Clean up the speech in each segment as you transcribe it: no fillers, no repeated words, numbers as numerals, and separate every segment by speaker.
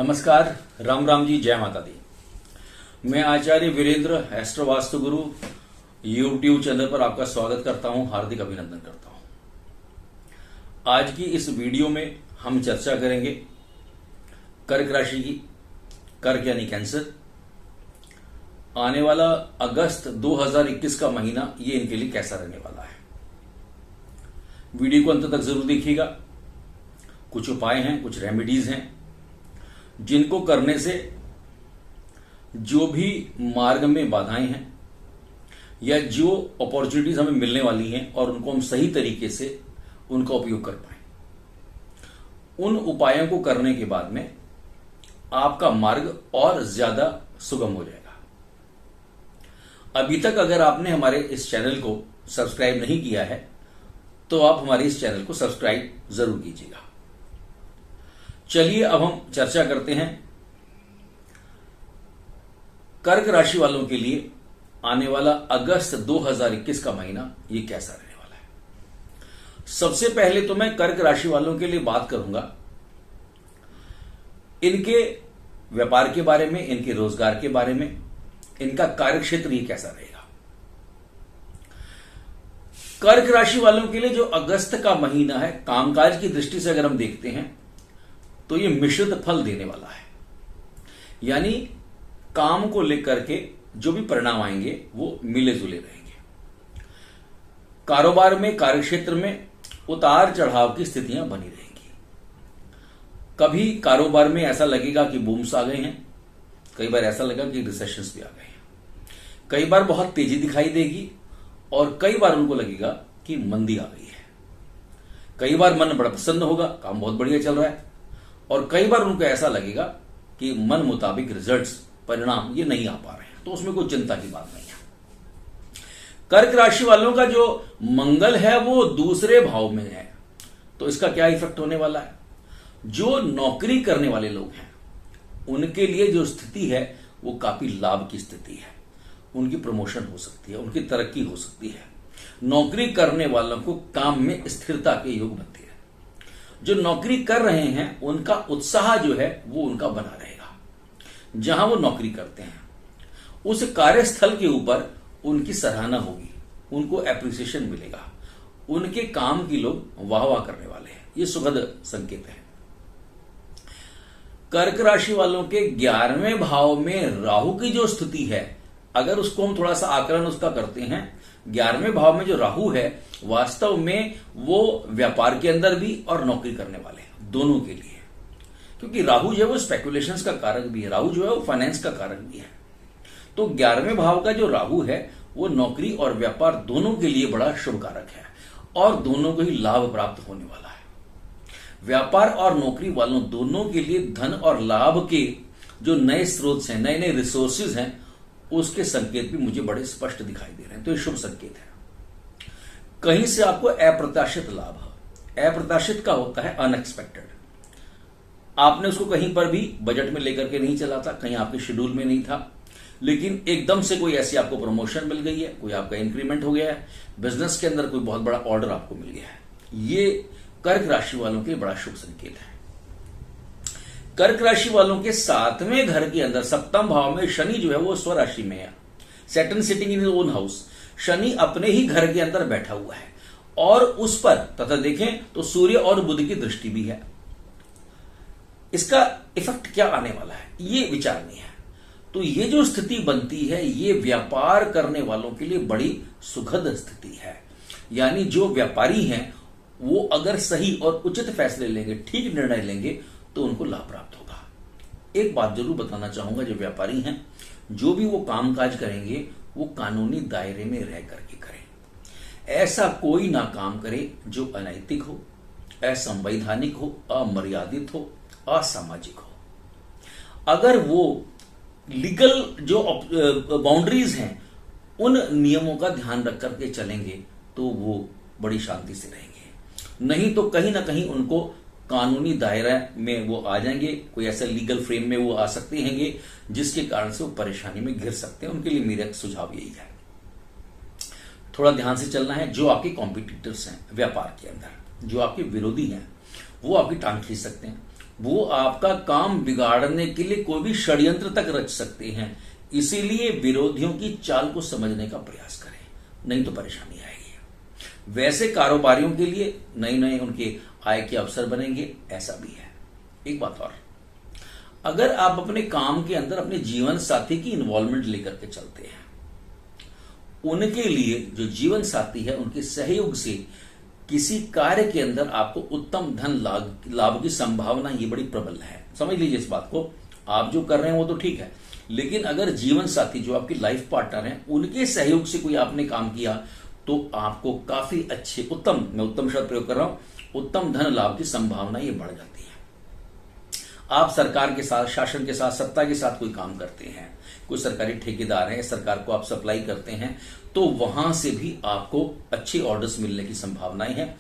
Speaker 1: नमस्कार, राम राम जी, जय माता दी। मैं आचार्य वीरेंद्र एस्ट्रो वास्तु गुरु यूट्यूब चैनल पर आपका स्वागत करता हूं, हार्दिक अभिनंदन करता हूं। आज की इस वीडियो में हम चर्चा करेंगे कर्क राशि की। कर्क यानी कैंसर। आने वाला अगस्त 2021 का महीना ये इनके लिए कैसा रहने वाला है, वीडियो को अंत तक जरूर देखिएगा। कुछ उपाय हैं, कुछ रेमेडीज हैं जिनको करने से जो भी मार्ग में बाधाएं हैं या जो अपॉर्चुनिटीज हमें मिलने वाली हैं और उनको हम सही तरीके से उनका उपयोग कर पाए, उन उपायों को करने के बाद में आपका मार्ग और ज्यादा सुगम हो जाएगा। अभी तक अगर आपने हमारे इस चैनल को सब्सक्राइब नहीं किया है तो आप हमारे इस चैनल को सब्सक्राइब जरूर कीजिएगा। चलिए अब हम चर्चा करते हैं कर्क राशि वालों के लिए आने वाला अगस्त 2021 का महीना ये कैसा रहने वाला है। सबसे पहले तो मैं कर्क राशि वालों के लिए बात करूंगा इनके व्यापार के बारे में, इनके रोजगार के बारे में, इनका कार्यक्षेत्र ये कैसा रहेगा। कर्क राशि वालों के लिए जो अगस्त का महीना है, कामकाज की दृष्टि से अगर हम देखते हैं तो ये मिश्रित फल देने वाला है। यानी काम को लेकर के जो भी परिणाम आएंगे वो मिले जुले रहेंगे। कारोबार में, कार्यक्षेत्र में उतार चढ़ाव की स्थितियां बनी रहेंगी। कभी कारोबार में ऐसा लगेगा कि बूम्स आ गए हैं, कई बार ऐसा लगेगा कि रिसेशंस भी आ गए हैं, कई बार बहुत तेजी दिखाई देगी और कई बार उनको लगेगा कि मंदी आ गई है। कई बार मन बड़ा प्रसन्न होगा, काम बहुत बढ़िया चल रहा है, और कई बार उनको ऐसा लगेगा कि मन मुताबिक रिजल्ट्स, परिणाम ये नहीं आ पा रहे हैं, तो उसमें कोई चिंता की बात नहीं है। कर्क राशि वालों का जो मंगल है वो दूसरे भाव में है, तो इसका क्या इफेक्ट होने वाला है। जो नौकरी करने वाले लोग हैं उनके लिए जो स्थिति है वो काफी लाभ की स्थिति है। उनकी प्रमोशन हो सकती है, उनकी तरक्की हो सकती है। नौकरी करने वालों को काम में स्थिरता के योग बनती है। जो नौकरी कर रहे हैं उनका उत्साह जो है वो उनका बना रहेगा। जहां वो नौकरी करते हैं उस कार्यस्थल के ऊपर उनकी सराहना होगी, उनको एप्रिसिएशन मिलेगा, उनके काम की लोग वाह वाह करने वाले हैं। ये सुखद संकेत है। कर्क राशि वालों के 11वें भाव में राहु की जो स्थिति है, अगर उसको हम थोड़ा सा आकलन उसका करते हैं, 11वें भाव में जो राहु है वास्तव में वो व्यापार के अंदर भी और नौकरी करने वाले दोनों के लिए, क्योंकि राहु जो है वो स्पेकुलेशंस का कारक भी है, राहु जो है वो फाइनेंस का कारक भी है। तो 11वें भाव का जो राहु है वो नौकरी और व्यापार दोनों के लिए बड़ा शुभ कारक है और दोनों को ही लाभ प्राप्त होने वाला है। व्यापार और नौकरी वालों दोनों के लिए धन और लाभ के जो नए स्रोत हैं, नए नए रिसोर्सेज हैं, उसके संकेत भी मुझे बड़े स्पष्ट दिखाई दे रहे हैं। तो ये शुभ संकेत है। कहीं से आपको अप्रत्याशित लाभ, अप्रत्याशित का होता है अनएक्सपेक्टेड। आपने उसको कहीं पर भी बजट में लेकर के नहीं चला था, कहीं आपके शेड्यूल में नहीं था, लेकिन एकदम से कोई ऐसी आपको प्रमोशन मिल गई है, कोई आपका इंक्रीमेंट हो गया है, बिजनेस के अंदर कोई बहुत बड़ा ऑर्डर आपको मिल गया है। ये कर्क राशि वालों के बड़ा शुभ संकेत है। कर्क राशि वालों के 7वें घर के अंदर 7वें भाव में शनि जो है वो स्वराशि में है, Saturn sitting in own house. Shani अपने ही घर के अंदर बैठा हुआ है और उस पर तथा देखें तो सूर्य और बुध की दृष्टि भी है। इसका इफेक्ट क्या आने वाला है ये विचारणीय है। तो ये जो स्थिति बनती है ये व्यापार करने वालों के लिए बड़ी सुखद स्थिति है। यानी जो व्यापारी हैं वो अगर सही और उचित फैसले लेंगे, ठीक निर्णय लेंगे, तो उनको लाभ प्राप्त होगा। एक बात जरूर बताना चाहूंगा, जो व्यापारी हैं जो भी वो कामकाज करेंगे वो कानूनी दायरे में रह करके करें। ऐसा कोई ना काम करे जो अनैतिक हो, असंवैधानिक हो, अमर्यादित हो, असामाजिक हो। अगर वो लीगल जो बाउंड्रीज हैं उन नियमों का ध्यान रख करके चलेंगे तो वो बड़ी शांति से रहेंगे। नहीं तो कहीं ना कहीं उनको कानूनी दायरा में वो आ जाएंगे, कोई ऐसा लीगल फ्रेम में वो आ सकते हैं जिसके कारण से वो परेशानी में घिर सकते हैं। उनके लिए मेरा सुझाव यही है, थोड़ा ध्यान से चलना है। जो आपके कॉम्पिटिटर्स हैं व्यापार के अंदर, जो आपके विरोधी हैं, वो आपकी टांग खींच सकते हैं। वो आपका काम बिगाड़ने के लिए कोई भी षड्यंत्र तक रच सकते हैं। इसीलिए विरोधियों की चाल को समझने का प्रयास करें, नहीं तो परेशानी आएगी। वैसे कारोबारियों के लिए नए नए उनके आय के अवसर बनेंगे, ऐसा भी है। एक बात और, अगर आप अपने काम के अंदर अपने जीवन साथी की इन्वॉल्वमेंट लेकर के चलते हैं, उनके लिए जो जीवन साथी है उनके सहयोग से किसी कार्य के अंदर आपको उत्तम धन लाभ की संभावना ये बड़ी प्रबल है। समझ लीजिए इस बात को। आप जो कर रहे हैं वो तो ठीक है, लेकिन अगर जीवन साथी जो आपकी लाइफ पार्टनर हैं उनके सहयोग से कोई आपने काम किया तो आपको काफी अच्छे मैं उत्तम शब्द प्रयोग कर रहा हूं, उत्तम धन लाभ की संभावना ये बढ़ जाती है। आप सरकार के साथ, शासन के साथ, सत्ता के साथ कोई काम करते हैं, कोई सरकारी ठेकेदार है, सरकार को आप सप्लाई करते हैं, तो वहां से भी आपको अच्छे ऑर्डर्स मिलने की संभावनाएं हैं।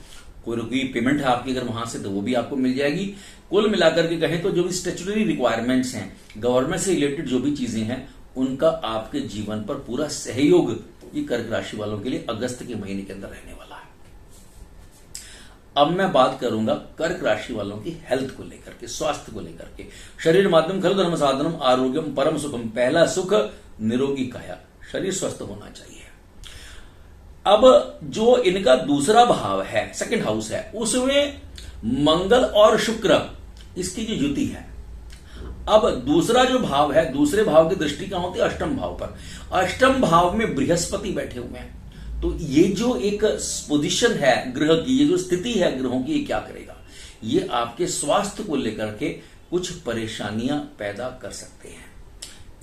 Speaker 1: कोई पेमेंट है आपकी अगर वहां से, तो वो भी आपको मिल जाएगी। कुल मिलाकर के कहें तो जो भी स्टैट्यूटरी रिक्वायरमेंट्स हैं, गवर्नमेंट से रिलेटेड जो भी चीजें हैं, उनका आपके जीवन पर पूरा सहयोग ये कर्क राशि वालों के लिए अगस्त के महीने के अंदर रहने वाला है। अब मैं बात करूंगा कर्क राशि वालों की हेल्थ को लेकर के, स्वास्थ्य को लेकर के। शरीर माध्यम खलु धर्म साधनम आरोग्यम परम सुखम। पहला सुख निरोगी काया, शरीर स्वस्थ होना चाहिए। अब जो इनका दूसरा भाव है, सेकंड हाउस है, उसमें मंगल और शुक्र इसकी जो युति है। अब दूसरा जो भाव है, दूसरे भाव की दृष्टि कहां होती है? अष्टम भाव पर। अष्टम भाव में बृहस्पति बैठे हुए हैं, तो ये जो एक पोजीशन है ग्रह की, ये जो स्थिति है ग्रहों की, ये क्या करेगा? ये आपके स्वास्थ्य को लेकर के कुछ परेशानियां पैदा कर सकते हैं।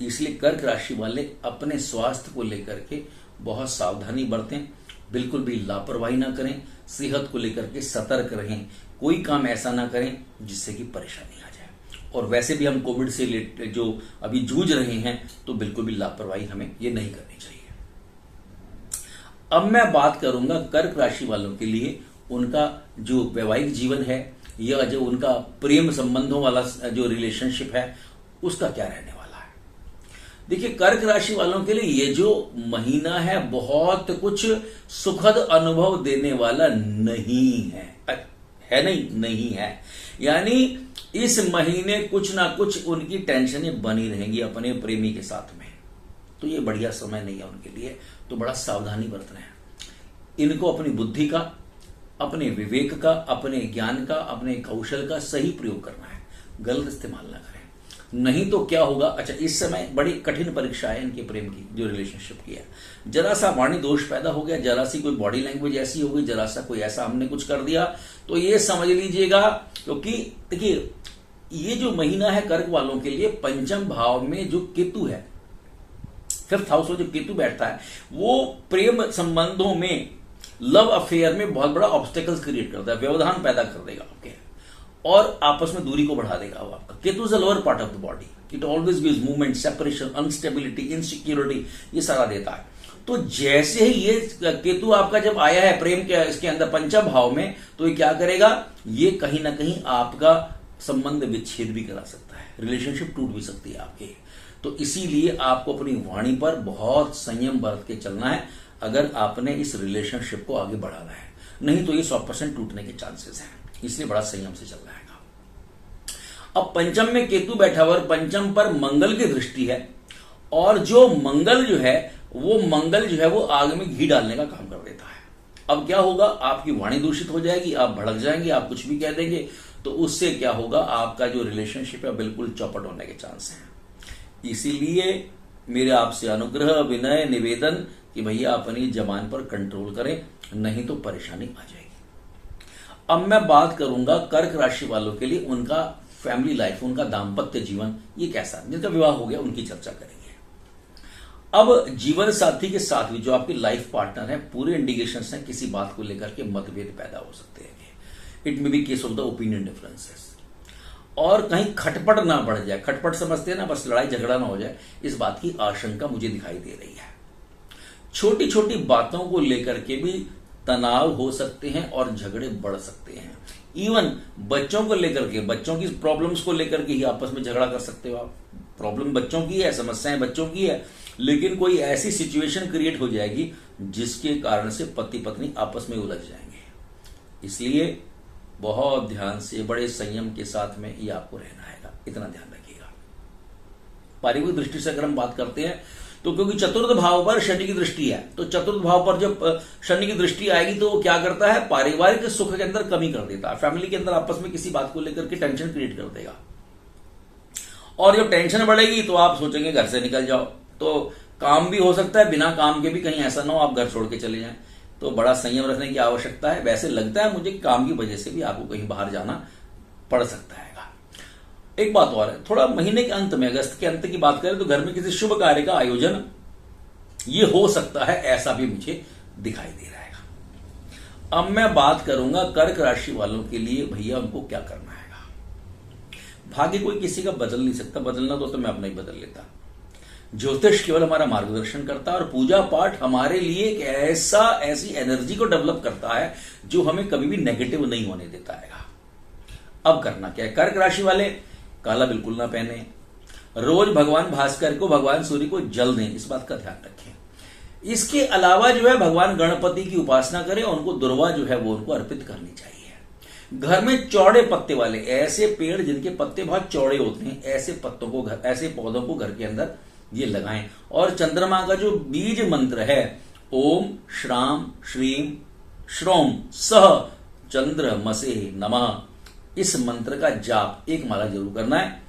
Speaker 1: इसलिए कर्क राशि वाले अपने स्वास्थ्य को लेकर के बहुत सावधानी बरतें, बिल्कुल भी लापरवाही ना करें, सेहत को लेकर के सतर्क रहें, कोई काम ऐसा ना करें जिससे कि परेशानी आ जाए। और वैसे भी हम कोविड से जो अभी जूझ रहे हैं, तो बिल्कुल भी लापरवाही हमें ये नहीं करनी चाहिए। अब मैं बात करूंगा कर्क राशि वालों के लिए उनका जो वैवाहिक जीवन है या जो उनका प्रेम संबंधों वाला जो रिलेशनशिप है, उसका क्या रहने वाला है। देखिए, कर्क राशि वालों के लिए ये जो महीना है बहुत कुछ सुखद अनुभव देने वाला नहीं है। नहीं है, यानी इस महीने कुछ ना कुछ उनकी टेंशनें बनी रहेंगी अपने प्रेमी के साथ में, तो ये बढ़िया समय नहीं है उनके लिए। तो बड़ा सावधानी बरतना है इनको, अपनी बुद्धि का, अपने विवेक का, अपने ज्ञान का, अपने कौशल का सही प्रयोग करना है, गलत इस्तेमाल ना करें। नहीं तो क्या होगा? अच्छा, इस समय बड़ी कठिन परीक्षा है इनके प्रेम की, जो रिलेशनशिप की है। जरा सा वाणी दोष पैदा हो गया, जरा सी कोई बॉडी लैंग्वेज ऐसी हो गई, जरा सा कोई ऐसा हमने कुछ कर दिया, तो ये समझ लीजिएगा। क्योंकि देखिए, ये जो महीना है कर्क वालों के लिए, पंचम भाव में जो केतु है, फिफ्थ हाउस में जो केतु बैठता है, वो प्रेम संबंधों में, लव अफेयर में बहुत बड़ा ऑब्स्टेकल्स क्रिएट करता है, व्यवधान पैदा कर देगा आपके, और आपस में दूरी को बढ़ा देगा वो आपका। Ketu is the lower part of the body, it always gives movement, separation, unstability, insecurity, ये सारा देता है। तो जैसे ही ये केतु आपका जब आया है प्रेम के इसके अंदर पंचम भाव में, तो ये क्या करेगा? ये कहीं ना कहीं आपका संबंध विच्छेद भी करा सकता है, रिलेशनशिप टूट भी सकती है आपके। तो इसीलिए आपको अपनी वाणी पर बहुत संयम बरत के चलना है अगर आपने इस रिलेशनशिप को आगे बढ़ाना है, नहीं तो ये 100% टूटने के चांसेस हैं। इसलिए बड़ा संयम से चलना है। अब पंचम में केतु बैठा हुआ और पंचम पर मंगल की दृष्टि है, और जो मंगल जो है वो आग में घी डालने का काम कर देता है। अब क्या होगा? आपकी वाणी दूषित हो जाएगी, आप भड़क जाएंगे, आप कुछ भी कह देंगे, तो उससे क्या होगा? आपका जो रिलेशनशिप है बिल्कुल चौपट होने के चांस हैं। इसीलिए मेरे आपसे अनुग्रह, विनय, निवेदन कि भैया अपनी जबान पर कंट्रोल करें, नहीं तो परेशानी आ जाएगी। अब मैं बात करूंगा कर्क राशि वालों के लिए उनका फैमिली लाइफ, उनका दाम्पत्य जीवन ये कैसा, जिनका विवाह हो गया उनकी चर्चा करेंगे। अब जीवन साथी के साथ भी जो आपकी लाइफ पार्टनर है, पूरे इंडिकेशंस हैं किसी बात को लेकर के मतभेद पैदा हो सकते हैं। It may be case of the opinion differences, और कहीं खटपट ना बढ़ जाए। खटपट समझते हैं ना, बस लड़ाई झगड़ा ना हो जाए, इस बात की आशंका मुझे दिखाई दे रही है। छोटी छोटी बातों को लेकर के भी तनाव हो सकते हैं और झगड़े बढ़ सकते हैं। इवन बच्चों को लेकर के, बच्चों की प्रॉब्लम्स को लेकर के ही आपस में झगड़ा कर सकते हो आप। प्रॉब्लम बच्चों की है, समस्याएं बच्चों की है, लेकिन कोई ऐसी सिचुएशन क्रिएट हो जाएगी जिसके कारण से पति पत्नी आपस में उलझ जाएंगे। इसलिए बहुत ध्यान से बड़े संयम के साथ में ये आपको रहना है, इतना ध्यान रखिएगा। पारिवारिक दृष्टि से अगर हम बात करते हैं तो क्योंकि चतुर्थ भाव पर शनि की दृष्टि है, तो चतुर्थ भाव पर जब शनि की दृष्टि आएगी तो वो क्या करता है, पारिवारिक सुख के अंदर कमी कर देता है, फैमिली के अंदर आपस में किसी बात को लेकर के टेंशन क्रिएट कर देगा। और जब टेंशन बढ़ेगी तो आप सोचेंगे घर से निकल जाओ, तो काम भी हो सकता है, बिना काम के भी कहीं ऐसा ना हो आप घर छोड़ के चले जाएं, तो बड़ा संयम रखने की आवश्यकता है। वैसे लगता है मुझे काम की वजह से भी आपको कहीं बाहर जाना पड़ सकता है। एक बात और है, थोड़ा महीने के अंत में, अगस्त के अंत की बात करें तो घर में किसी शुभ कार्य का आयोजन ये हो सकता है, ऐसा भी मुझे दिखाई दे रहा है। अब मैं बात करूंगा कर्क राशि वालों के लिए, भैया उनको क्या करना है। भाग्य कोई किसी का बदल नहीं सकता, बदलना तो मैं अपना ही बदल लेता। ज्योतिष केवल हमारा मार्गदर्शन करता है और पूजा पाठ हमारे लिए एक ऐसी एनर्जी को डेवलप करता है जो हमें कभी भी नेगेटिव नहीं होने देता है। अब करना क्या है, कर्क राशि वाले काला बिल्कुल ना पहने, रोज भगवान भास्कर को, भगवान सूर्य को जल दें, इस बात का ध्यान रखें। इसके अलावा जो है भगवान गणपति की उपासना करें और उनको दुर्वा जो है वो उनको अर्पित करनी चाहिए। घर में चौड़े पत्ते वाले, ऐसे पेड़ जिनके पत्ते बहुत चौड़े होते हैं, ऐसे पौधों को घर के अंदर ये लगाएं। और चंद्रमा का जो बीज मंत्र है, ओम श्राम श्रीम श्रोम सह चंद्रमसे नमः, इस मंत्र का जाप एक माला जरूर करना है।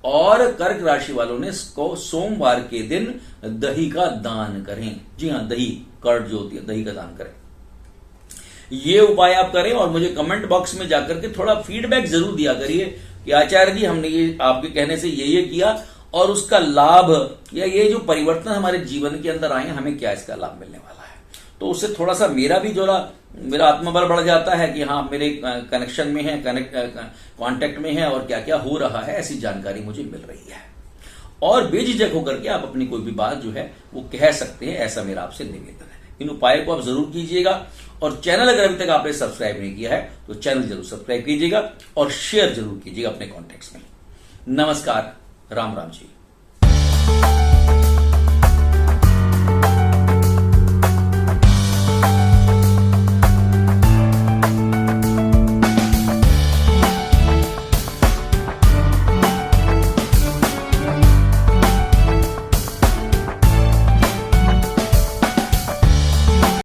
Speaker 1: और कर्क राशि वालों ने इसको सोमवार के दिन दही का दान करें। जी हां, दही, कर्ड जो होती है, दही का दान करें। ये उपाय आप करें और मुझे कमेंट बॉक्स में जाकर के थोड़ा फीडबैक जरूर दिया करिए कि आचार्य जी हमने ये आपके कहने से ये किया और उसका लाभ या ये जो परिवर्तन हमारे जीवन के अंदर आए, हमें क्या इसका लाभ मिलने वाला है। तो उससे थोड़ा सा मेरा आत्मबल बढ़ जाता है कि हाँ, मेरे कनेक्शन में है, कांटेक्ट में है और क्या क्या हो रहा है, ऐसी जानकारी मुझे मिल रही है। और बेझिझक होकर के आप अपनी कोई भी बात जो है वो कह सकते हैं, ऐसा मेरा आपसे निवेदन है। इन उपायों को आप जरूर कीजिएगा और चैनल अगर अभी तक आपने सब्सक्राइब नहीं किया है तो चैनल जरूर सब्सक्राइब कीजिएगा और शेयर जरूर कीजिएगा अपने कॉन्टेक्ट्स में। नमस्कार, राम राम जी।